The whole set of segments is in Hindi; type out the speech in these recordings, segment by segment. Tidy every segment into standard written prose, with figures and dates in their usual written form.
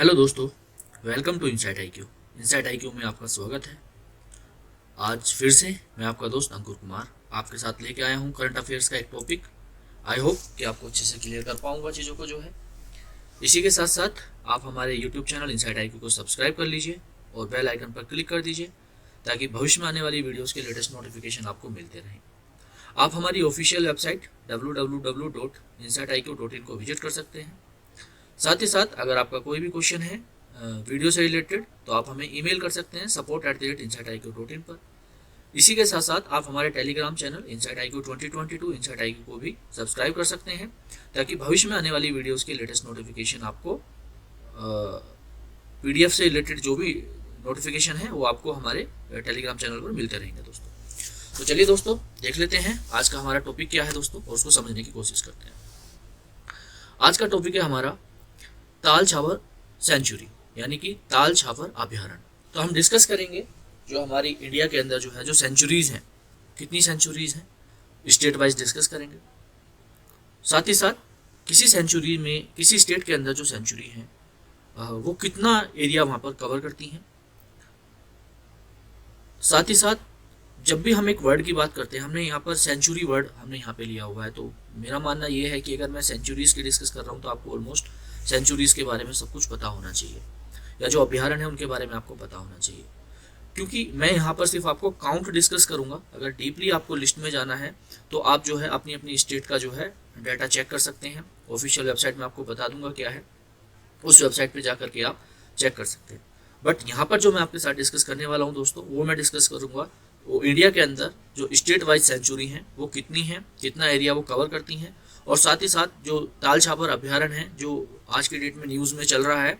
हेलो दोस्तों, welcome to insight IQ. Insight IQ में आपका स्वागत है। आज फिर से मैं आपका दोस्त अंकुर कुमार आपके साथ लेके आया हूँ करंट अफेयर्स का एक टॉपिक। आई होप कि आपको अच्छे से क्लियर कर पाऊंगा चीज़ों को जो है। इसी के साथ साथ आप हमारे यूट्यूब चैनल इनसाइट आईक्यू को सब्सक्राइब कर लीजिए और बेल आइकन पर क्लिक कर दीजिए ताकि भविष्य में आने वाली वीडियोज़ के लेटेस्ट नोटिफिकेशन आपको मिलते रहें। आप हमारी ऑफिशियल वेबसाइट www.insightIQ.in को विजिट कर सकते हैं। साथ ही साथ अगर आपका कोई भी क्वेश्चन है वीडियो से रिलेटेड तो आप हमें ईमेल कर सकते हैं support@insightIQ.in पर। इसी के साथ साथ आप हमारे Telegram channel insight IQ 2022 insight IQ को भी सब्सक्राइब कर सकते हैं ताकि भविष्य में आने वाली वीडियोस के लेटेस्ट नोटिफिकेशन आपको PDF से रिलेटेड जो भी नोटिफिकेशन है वो आपको हमारे टेलीग्राम चैनल पर मिलते रहेंगे दोस्तों। तो चलिए दोस्तों देख लेते हैं आज का हमारा टॉपिक क्या है दोस्तों और उसको समझने की कोशिश करते हैं। आज का टॉपिक है हमारा ताल छावर सेंचुरी यानी कि ताल छावर अभ्यारण्य। तो हम डिस्कस करेंगे जो हमारी इंडिया के अंदर जो है जो सेंचुरीज हैं, कितनी सेंचुरीज हैं स्टेट वाइज डिस्कस करेंगे। साथ ही साथ किसी सेंचुरी में किसी स्टेट के अंदर जो सेंचुरी है वो कितना एरिया वहाँ पर कवर करती हैं। साथ ही साथ जब भी हम एक वर्ड की बात करते हैं, हमने यहाँ पर सेंचुरी वर्ड हमने यहाँ पे लिया हुआ है, तो मेरा मानना ये है कि अगर मैं सेंचुरीज की डिस्कस कर रहा हूँ तो आपको ऑलमोस्ट सेंचुरीज के बारे में सब कुछ पता होना चाहिए या जो अभ्यारण्य है उनके बारे में आपको पता होना चाहिए। क्योंकि मैं यहाँ पर सिर्फ आपको काउंट डिस्कस करूँगा। अगर डीपली आपको लिस्ट में जाना है तो आप जो है अपनी अपनी स्टेट का जो है डाटा चेक कर सकते हैं। ऑफिशियल वेबसाइट में आपको बता दूंगा क्या है, उस वेबसाइट पर जा करके आप चेक कर सकते हैं। बट यहाँ पर जो मैं आपके साथ डिस्कस करने वाला हूँ दोस्तों, वो मैं डिस्कस करूँगा वो इंडिया के अंदर जो स्टेट वाइज सेंचुरी हैं वो कितनी हैं, कितना एरिया वो कवर करती हैं, और साथ ही साथ जो ताल छावर अभ्यारण्य है जो आज की डेट में न्यूज़ में चल रहा है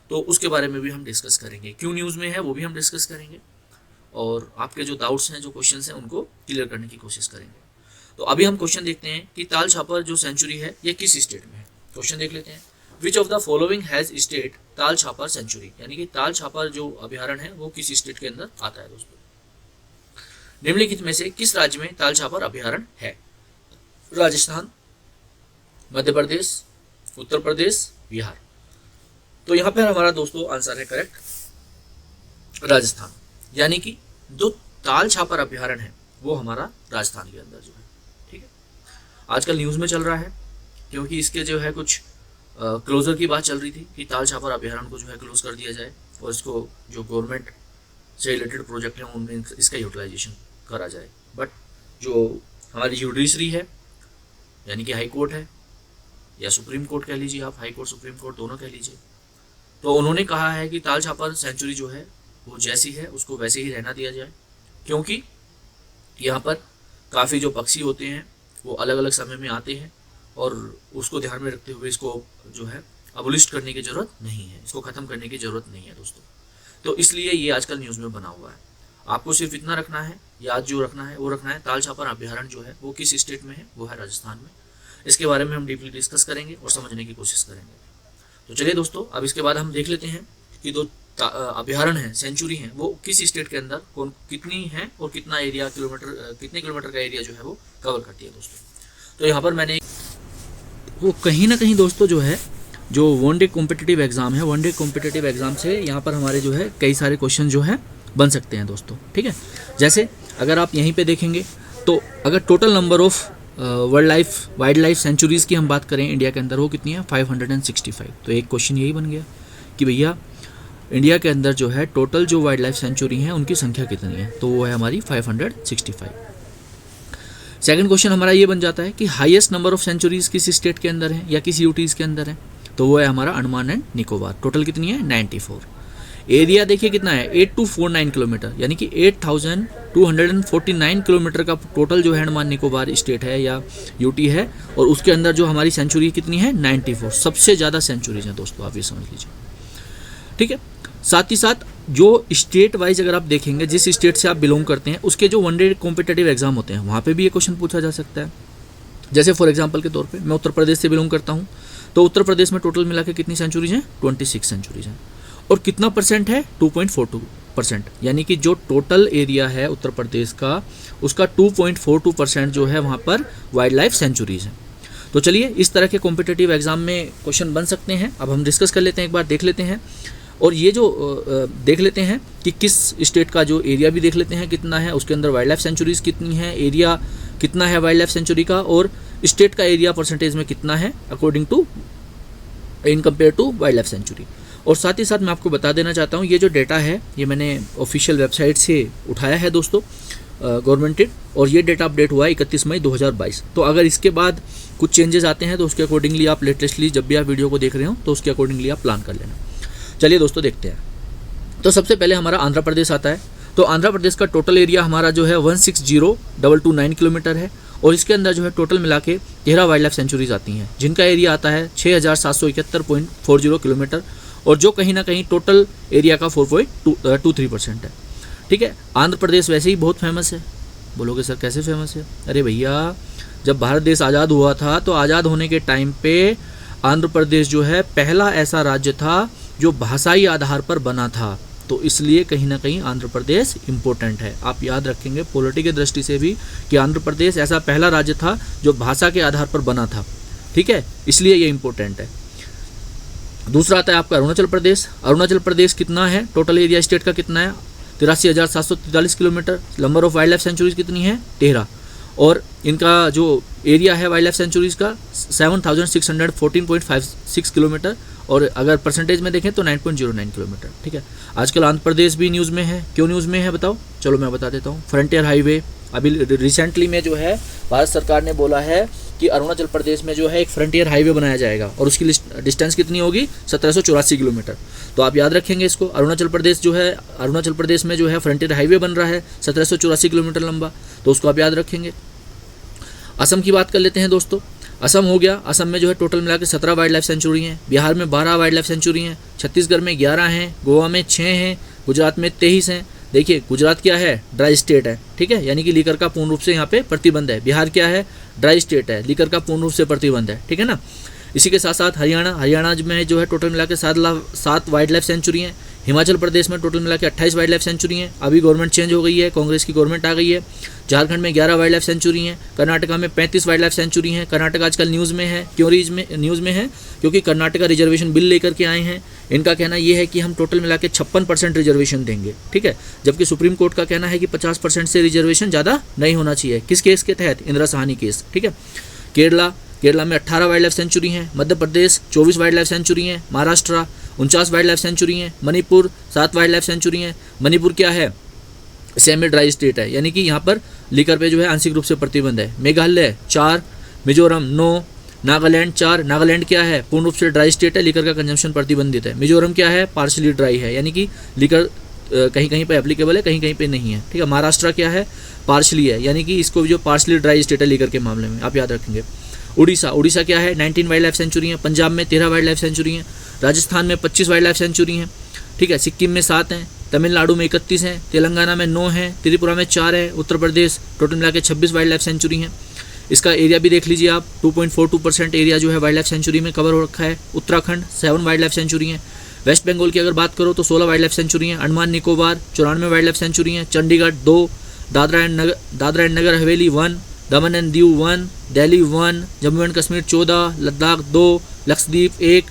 तो उसके बारे में भी हम डिस्कस करेंगे। क्यों न्यूज़ में है वो भी हम डिस्कस करेंगे और आपके जो डाउट्स हैं, जो क्वेश्चन हैं, उनको क्लियर करने की कोशिश करेंगे। तो अभी हम क्वेश्चन देखते हैं कि ताल छापर जो सेंचुरी है ये किस स्टेट में है। क्वेश्चन देख लेते हैं। Which of the following has state Tal Chhapar century, यानी कि ताल छापर जो अभ्यारण्य है वो किस स्टेट के अंदर आता है दोस्तों। निम्नलिखित में से किस राज्य में ताल छापर अभ्यारण्य है। राजस्थान, मध्य प्रदेश, उत्तर प्रदेश, बिहार। तो यहाँ पर हमारा दोस्तों आंसर है करेक्ट राजस्थान, यानी कि जो ताल छापर अभ्यारण्य है वो हमारा राजस्थान के अंदर जो है। ठीक है, आजकल न्यूज़ में चल रहा है क्योंकि इसके जो है कुछ क्लोजर की बात चल रही थी कि ताल छापर अभ्यारण्य को जो है क्लोज कर दिया जाए और इसको जो गवर्नमेंट से रिलेटेड प्रोजेक्ट हैं उनमें इसका यूटिलाइजेशन करा जाए। बट जो हमारी जुडिशरी है यानी कि हाई कोर्ट है या सुप्रीम कोर्ट कह लीजिए आप, हाई कोर्ट सुप्रीम कोर्ट दोनों कह लीजिए, तो उन्होंने कहा है कि ताल छापर सेंचुरी जो है वो जैसी है उसको वैसे ही रहना दिया जाए, क्योंकि यहाँ पर काफ़ी जो पक्षी होते हैं वो अलग अलग समय में आते हैं और उसको ध्यान में रखते हुए इसको जो है अबोलिश करने की ज़रूरत नहीं है, इसको ख़त्म करने की ज़रूरत नहीं है दोस्तों। तो इसलिए ये आजकल न्यूज़ में बना हुआ है। आपको सिर्फ इतना रखना है, याद जो रखना है वो रखना है, ताल छापर अभ्यारण्य जो है वो किस स्टेट में है, वो है राजस्थान में। इसके बारे में हम डीपली डिस्कस करेंगे और समझने की कोशिश करेंगे। तो चलिए दोस्तों अब इसके बाद हम देख लेते हैं कि जो अभ्यारण्य है, सेंचुरी है, वो किस स्टेट के अंदर कौन कितनी है और कितना एरिया कितने किलोमीटर का एरिया जो है वो कवर करती है दोस्तों। तो यहाँ पर मैंने वो कहीं ना कहीं दोस्तों जो है जो वनडे कॉम्पिटिटिव एग्जाम है, वनडे कॉम्पिटिटिव एग्जाम से यहाँ पर हमारे जो है कई सारे क्वेश्चन जो है बन सकते हैं दोस्तों। ठीक है, जैसे अगर आप यहीं पे देखेंगे तो अगर total number of wild life centuries की हम बात करें इंडिया के अंदर वो कितनी है 565। तो एक क्वेश्चन यही बन गया कि भैया इंडिया के अंदर जो है टोटल जो वाइल्ड लाइफ सेंचुरी हैं उनकी संख्या कितनी है, तो वो है हमारी 565। सेकंड क्वेश्चन हमारा ये बन जाता है कि हाईएस्ट नंबर ऑफ सेंचुरीज़ किस स्टेट के अंदर है या किस यूटीज़ के अंदर है, तो वो है हमारा अंडमान एंड निकोबार। टोटल कितनी है 94। एरिया देखिए कितना है 8249 किलोमीटर, यानी कि 8249 किलोमीटर का टोटल जो है अंडमान निकोबार स्टेट है या यूटी है, और उसके अंदर जो हमारी सेंचुरी कितनी है 94। सबसे ज़्यादा सेंचुरीज हैं दोस्तों, आप ये समझ लीजिए। ठीक है, साथ ही साथ जो स्टेट वाइज अगर आप देखेंगे जिस स्टेट से आप बिलोंग करते हैं उसके जो वनडे कॉम्पिटिटिव एग्जाम होते हैं वहाँ पे भी ये क्वेश्चन पूछा जा सकता है। जैसे फॉर एग्जांपल के तौर पे मैं उत्तर प्रदेश से बिलोंग करता हूँ, तो उत्तर प्रदेश में टोटल मिला के कितनी सेंचुरीज हैं 26 सेंचुरीज हैं, और कितना परसेंट है 2.42%, यानी कि जो टोटल एरिया है उत्तर प्रदेश का उसका 2.42% जो है वहाँ पर वाइल्ड लाइफ सेंचुरीज हैं। तो चलिए इस तरह के कॉम्पिटिटिव एग्जाम में क्वेश्चन बन सकते हैं। अब हम डिस्कस कर लेते हैं, एक बार देख लेते हैं। और ये जो देख लेते हैं कि किस स्टेट का जो एरिया भी देख लेते हैं कितना है, उसके अंदर वाइल्ड लाइफ सेंचुरीज कितनी है, एरिया कितना है वाइल्ड लाइफ सेंचुरी का, और स्टेट का एरिया परसेंटेज में कितना है according to in compare to wildlife sanctuary. और साथ ही साथ मैं आपको बता देना चाहता हूँ, ये जो डेटा है ये मैंने ऑफिशियल वेबसाइट से उठाया है दोस्तों, गवर्नमेंटेड, और ये डेटा अपडेट हुआ है 31 मई 2022। तो अगर इसके बाद कुछ चेंजेस आते हैं तो उसके अकॉर्डिंगली आप लेटेस्टली जब भी आप वीडियो को देख रहे हो तो उसके अकॉर्डिंगली आप प्लान कर लेना। चलिए दोस्तों देखते हैं। तो सबसे पहले हमारा आंध्र प्रदेश आता है। तो आंध्र प्रदेश का टोटल एरिया हमारा जो है 160,229 किलोमीटर है, और इसके अंदर जो है टोटल मिला के 13 वाइल्ड लाइफ सेंचुरीज आती हैं, जिनका एरिया आता है 6,771.40 किलोमीटर, और जो कहीं ना कहीं टोटल एरिया का 4.23% है। ठीक है, आंध्र प्रदेश वैसे ही बहुत फेमस है। बोलोगे सर कैसे फेमस है? अरे भैया, जब भारत देश आज़ाद हुआ था तो आज़ाद होने के टाइम पे आंध्र प्रदेश जो है पहला ऐसा राज्य था जो भाषाई आधार पर बना था, तो इसलिए कहीं ना कहीं आंध्र प्रदेश इम्पोर्टेंट है। आप याद रखेंगे पॉलिटी की दृष्टि से भी कि आंध्र प्रदेश ऐसा पहला राज्य था जो भाषा के आधार पर बना था। ठीक है, इसलिए ये इम्पोर्टेंट है। दूसरा आता है आपका अरुणाचल प्रदेश। अरुणाचल प्रदेश कितना है, टोटल एरिया स्टेट का कितना है, 83,743 kilometre. Number of wild life sanctuaries कितनी है, 13, और इनका जो एरिया है वाइल्ड लाइफ सेंचुरीज का 7,614.56 किलोमीटर, और अगर परसेंटेज में देखें तो 9.09 किलोमीटर। ठीक है, आजकल आंध्र प्रदेश भी न्यूज़ में है। क्यों न्यूज़ में है बताओ? चलो मैं बता देता हूँ। फ्रंटियर हाईवे अभी रिसेंटली में जो है भारत सरकार ने बोला है कि अरुणाचल प्रदेश में जो है एक फ्रंटियर हाईवे बनाया जाएगा, और उसकी डिस्टेंस कितनी होगी, 1784 किलोमीटर। तो आप याद रखेंगे इसको। अरुणाचल प्रदेश जो है, अरुणाचल प्रदेश में जो है फ्रंटियर हाईवे बन रहा है 1784 किलोमीटर लंबा, तो उसको आप याद रखेंगे। असम की बात कर लेते हैं दोस्तों। असम हो गया, असम में जो है टोटल मिला के 17 वाइल्ड लाइफ सेंचुरी हैं, बिहार में 12 वाइल्ड लाइफ सेंचुरी हैं, छत्तीसगढ़ में 11 हैं, गोवा में 6 हैं, गुजरात में 23 हैं। देखिए गुजरात क्या है, ड्राई स्टेट है। ठीक है, यानी कि लीकर का पूर्ण रूप से यहाँ पे प्रतिबंध है। बिहार क्या है, ड्राई स्टेट है, लीकर का पूर्ण रूप से प्रतिबंध है। ठीक है ना। इसी के साथ साथ हरियाणा में जो है टोटल मिला के 7 वाइल्ड लाइफ सेंचुरी हैं। हिमाचल प्रदेश में टोटल मिला के 28 वाइल्ड लाइफ सेंचुरी हैं। अभी गवर्नमेंट चेंज हो गई है, कांग्रेस की गवर्नमेंट आ गई है। झारखंड में 11 वाइल्ड लाइफ सेंचुरी हैं। कर्नाटका में 35 वाइल्ड लाइफ सेंचुरी हैं। कर्नाटक आजकल न्यूज़ में है। क्यों न्यूज़ में है? क्योंकि कर्नाटका रिजर्वेशन बिल लेकर के आए हैं। इनका कहना ये है कि हम टोटल मिला के 56% रिजर्वेशन देंगे। ठीक है, जबकि सुप्रीम कोर्ट का कहना है कि 50% से रिजर्वेशन ज़्यादा नहीं होना चाहिए। किस केस के तहत? इंदिरा साहनी केस। ठीक है, केरला में 18 वाइल्ड लाइफ सेंचुरी हैं। Madhya Pradesh 24 wild life sanctuary हैं। महाराष्ट्र 49 वाइल्ड लाइफ सेंचुरी हैं। मणिपुर 7 वाइल्ड लाइफ सेंचुरी हैं। मणिपुर क्या है, सेमी ड्राई स्टेट है, यानी कि यहाँ पर लीकर पे जो है आंशिक रूप से प्रतिबंध है। मेघालय 4, मिजोरम 9, नागालैंड 4। नागालैंड क्या है, पूर्ण रूप से ड्राई स्टेट है, लीकर का कंजम्पशन प्रतिबंधित है। मिजोरम क्या है, पार्शली ड्राई है, यानी कि लीकर कहीं कहीं पे एप्लीकेबल है, कहीं कहीं पे नहीं है। ठीक है, महाराष्ट्र क्या है, पार्शली है, यानी कि इसको जो पार्शली ड्राई स्टेट है लीकर के मामले में, आप याद रखेंगे। उड़ीसा क्या है, 19 वाइल्ड लाइफ सेंचुरी हैं। पंजाब में 13 वाइल्ड लाइफ सेंचुरी हैं। राजस्थान में 25 वाइल्ड लाइफ सेंचुरी हैं। ठीक है, सिक्किम में 7 हैं। तमिलनाडु में 31 हैं। तेलंगाना में 9 हैं। त्रिपुरा में 4 है। उत्तर प्रदेश टोटल मिला के 26 वाइल्ड लाइफ सेंचुरी हैं। इसका एरिया भी देख लीजिए आप, 2.42% एरिया जो है वाइल्ड लाइफ सेंचुरी में कवर हो रखा है। उत्तराखंड 7 वाइल्ड लाइफ सेंचुरी हैं। वेस्ट बंगाल की अगर बात करो तो 16 वाइल्ड लाइफ सेंचुरी हैं। Andaman Nicobar 94 wild life sanctuary हैं। Chandigarh 2, Dadra and Nagar Haveli 1, Daman and Diu 1, Delhi 1, Jammu and Kashmir 14, Ladakh 2, Lakshadweep 1,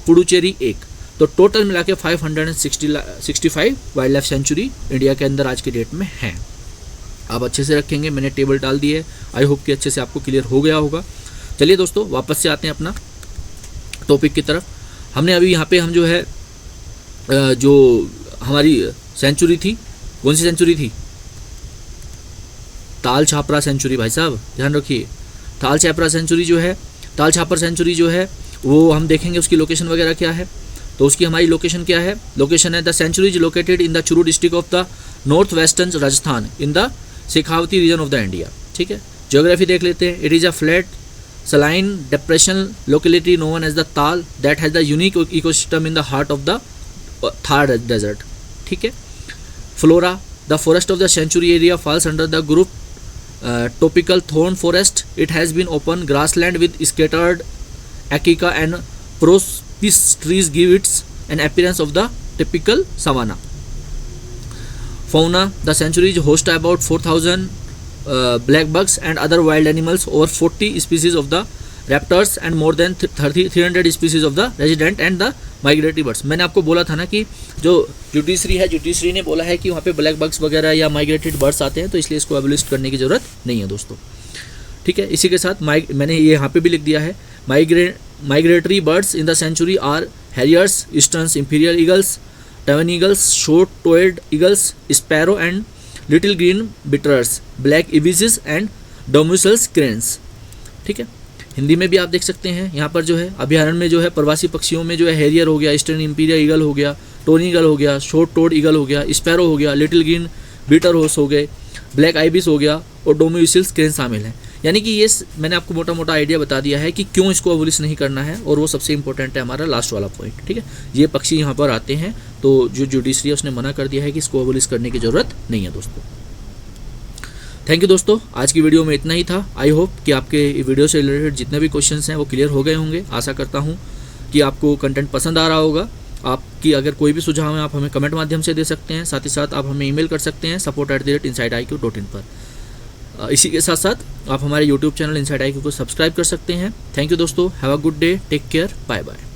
Puducherry 1। तो टोटल मिला के 565 वाइल्ड लाइफ सेंचुरी इंडिया के अंदर आज की डेट में हैं। आप अच्छे से रखेंगे, मैंने टेबल डाल दी है, आई होप कि अच्छे से आपको क्लियर हो गया होगा। चलिए दोस्तों वापस से आते हैं अपना टॉपिक की तरफ। हमने अभी यहाँ पे हम जो है जो हमारी सेंचुरी थी, कौन सी सेंचुरी थी, ताल छापरा सेंचुरी, भाई साहब ध्यान रखिए। ताल छापरा सेंचुरी जो है, ताल छापर सेंचुरी जो है वो हम देखेंगे उसकी लोकेशन वगैरह क्या है। तो उसकी हमारी लोकेशन क्या है, लोकेशन है the sanctuary is located in the Churu district of the north western Rajasthan in the Shekhawati region of the India. ठीक है, ज्योग्राफी देख लेते हैं। It is a flat saline depression locality known as the Tal that has the unique ecosystem in the heart of the Thar desert. ठीक है, flora, the forest of the sanctuary area falls under the group tropical thorn forest. It has been open grassland with scattered acacia and prosopis trees give it an appearance of the typical savanna. Fauna, the sanctuary is host about 4,000 black bugs and other wild animals. Over 40 species of the raptors and more than 300 species of the resident and the migratory birds. मैंने आपको बोला था ना कि जो जुडिशरी है, जुडिशरी ने बोला है कि वहाँ पे ब्लैक बग्स वगैरह या माइग्रेटेड बर्ड्स आते हैं, तो इसलिए इसको एबोलिश करने की ज़रूरत नहीं है दोस्तों। ठीक है, इसी के साथ मैंने ये यहाँ पे भी लिख दिया है, migratory birds in the sanctuary are harriers, eastern imperial eagles, tern eagles, short toed eagles, sparrow and little green bitterns, black ibises and demoiselles cranes. ठीक है, हिंदी में भी आप देख सकते हैं यहाँ पर जो है अभ्यारण्य में जो है प्रवासी पक्षियों में जो है हैरियर हो गया, ईस्टर्न इंपीरियल ईगल हो गया, टोन ईगल हो गया, शॉर्ट टोड ईगल हो गया, स्पैरो हो गया, लिटिल ग्रीन बीटर हॉर्स हो गए, ब्लैक आइबिस हो गया और डोमिसल्स क्रेन शामिल हैं। यानी कि ये मैंने आपको मोटा मोटा आइडिया बता दिया है कि क्यों इसको एबोलिश नहीं करना है, और वो सबसे इंपॉर्टेंट है हमारा लास्ट वाला पॉइंट। ठीक है, ये पक्षी यहाँ पर आते हैं तो जो जुडिशरी है उसने मना कर दिया है कि इसको एबोलिश करने की ज़रूरत नहीं है दोस्तों। थैंक यू दोस्तों, आज की वीडियो में इतना ही था। आई होप कि आपके वीडियो से रिलेटेड जितने भी क्वेश्चंस हैं वो क्लियर हो गए होंगे। आशा करता हूँ कि आपको कंटेंट पसंद आ रहा होगा। आपकी अगर कोई भी सुझाव है आप हमें कमेंट माध्यम से दे सकते हैं, साथ ही साथ आप हमें ईमेल कर सकते हैं support@insideiq.in पर। इसी के साथ साथ आप हमारे यूट्यूब चैनल इनसाइड IQ को सब्सक्राइब कर सकते हैं। थैंक यू दोस्तों, have a good day, take care, bye bye.